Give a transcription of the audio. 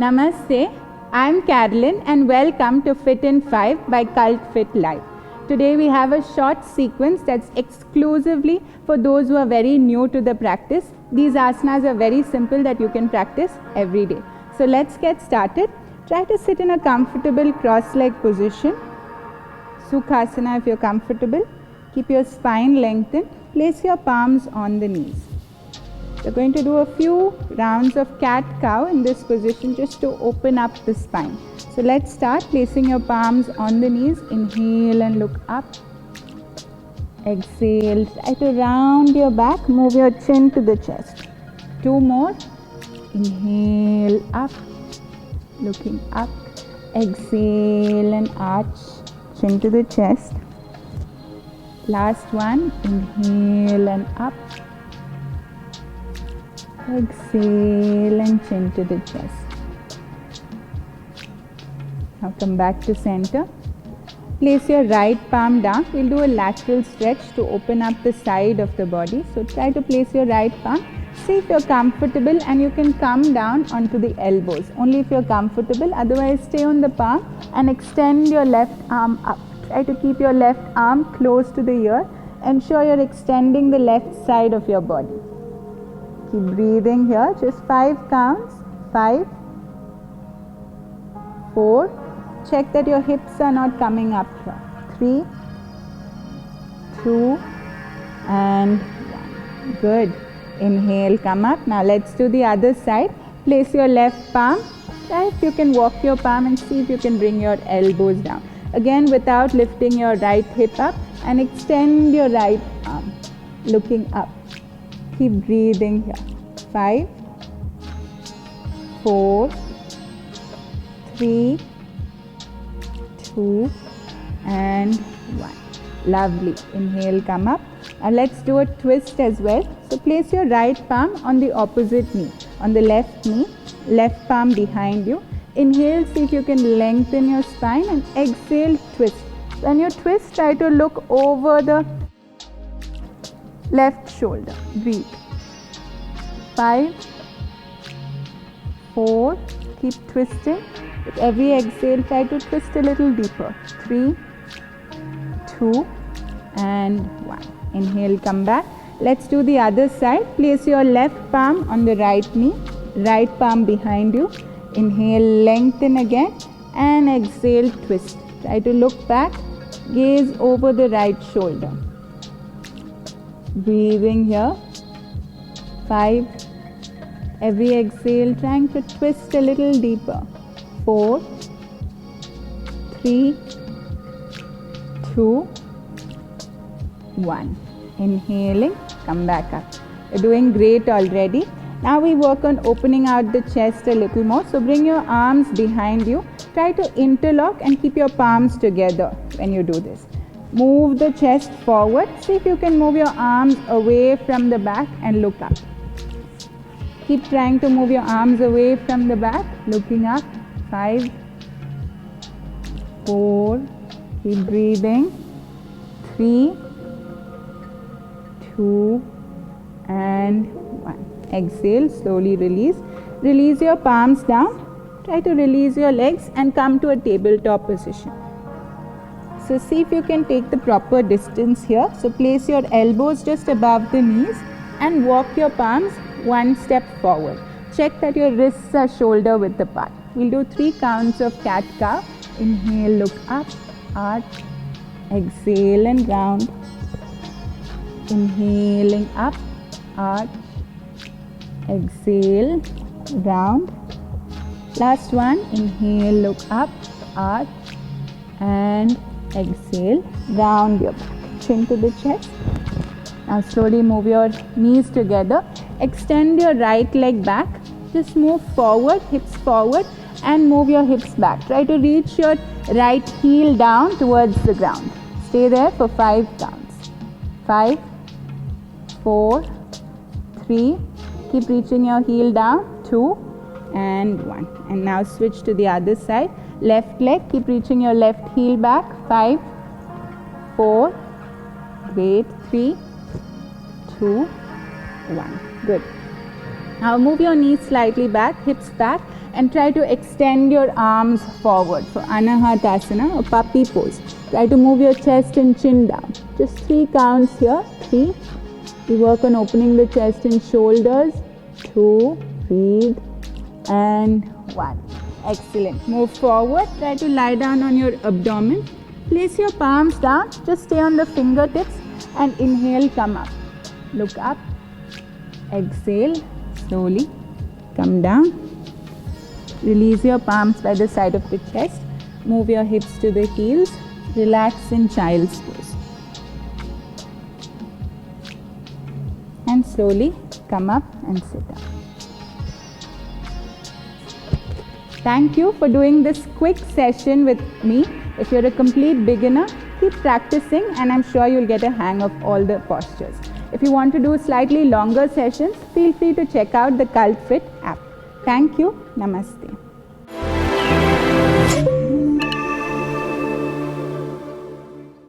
Namaste, I am Carolyn and welcome to Fit in 5 by Cult Fit Life. Today we have a short sequence that's exclusively for those who are very new to the practice. These asanas are very simple that you can practice every day. So let's get started. Try to sit in a comfortable cross-leg position. Sukhasana if you're comfortable. Keep your spine lengthened. Place your palms on the knees. We're going to do a few rounds of cat-cow in this position just to open up the spine. So let's start placing your palms on the knees. Inhale and look up. Exhale. Try to round your back. Move your chin to the chest. 2 more. Inhale up. Looking up. Exhale and arch. Chin to the chest. Last one. Inhale and up. Exhale and chin to the chest. Now come back to center. Place your right palm down. We'll do a lateral stretch to open up the side of the body. So try to place your right palm. See if you're comfortable and you can come down onto the elbows. Only if you're comfortable. Otherwise stay on the palm and extend your left arm up. Try to keep your left arm close to the ear. Ensure you're extending the left side of your body. Keep breathing here, just 5 counts. 5, 4, check that your hips are not coming up here. 3, 2 and 1. Good. Inhale, come up. Now let's do the other side. Place your left palm. Try if you can walk your palm and see if you can bring your elbows down. Again, without lifting your right hip up, and extend your right arm, looking up. Keep breathing here. 5, 4, 3, 2 and 1. Lovely. Inhale, come up. Now let's do a twist as well. So place your right palm on the opposite knee, on the left knee, left palm behind you. Inhale, see if you can lengthen your spine, and exhale, twist. When you twist, try to look over the left shoulder. Breathe. 5, 4, keep twisting. With every exhale, try to twist a little deeper. 3, 2 and 1. Inhale, come back. Let's do the other side. Place your left palm on the right knee, right palm behind you. Inhale, lengthen again and exhale, twist. Try to look back, gaze over the right shoulder. Breathing here. 5. Every exhale, trying to twist a little deeper. 4, 3, 2, 1. Inhaling, come back up. You're doing great already. Now we work on opening out the chest a little more. So bring your arms behind you. Try to interlock and keep your palms together when you do this. Move the chest forward. See if you can move your arms away from the back and look up. Keep trying to move your arms away from the back, looking up. 5, 4, keep breathing. 3, 2 and 1. Exhale, slowly release. Release your palms down. Try to release your legs and come to a tabletop position. So see if you can take the proper distance here. So place your elbows just above the knees and walk your palms 1 step forward. Check that your wrists are shoulder width apart. We'll do 3 counts of cat-cow. Inhale, look up, arch. Exhale and round. Inhaling up, arch. Exhale, round. Last one. Inhale, look up, arch. And exhale, round your back. Chin to the chest. Now slowly move your knees together. Extend your right leg back. Just move forward, hips forward, and move your hips back. Try to reach your right heel down towards the ground. Stay there for 5 counts. 5, 4, 3. Keep reaching your heel down. 2 and 1. And now switch to the other side. Left leg, keep reaching your left heel back. 5, 4, great. 3, 2, 1. Good. Now move your knees slightly back, hips back, and try to extend your arms forward for Anahatasana or puppy pose. Try to move your chest and chin down. Just 3 counts here. 3. We work on opening the chest and shoulders. 2. Breathe. And 1. Excellent. Move forward. Try to lie down on your abdomen. Place your palms down. Just stay on the fingertips and inhale, come up. Look up. Exhale. Slowly. Come down. Release your palms by the side of the chest. Move your hips to the heels. Relax in child's pose. And slowly come up and sit down. Thank you for doing this quick session with me. If you're a complete beginner, keep practicing and I'm sure you'll get a hang of all the postures. If you want to do slightly longer sessions, feel free to check out the CultFit app. Thank you. Namaste.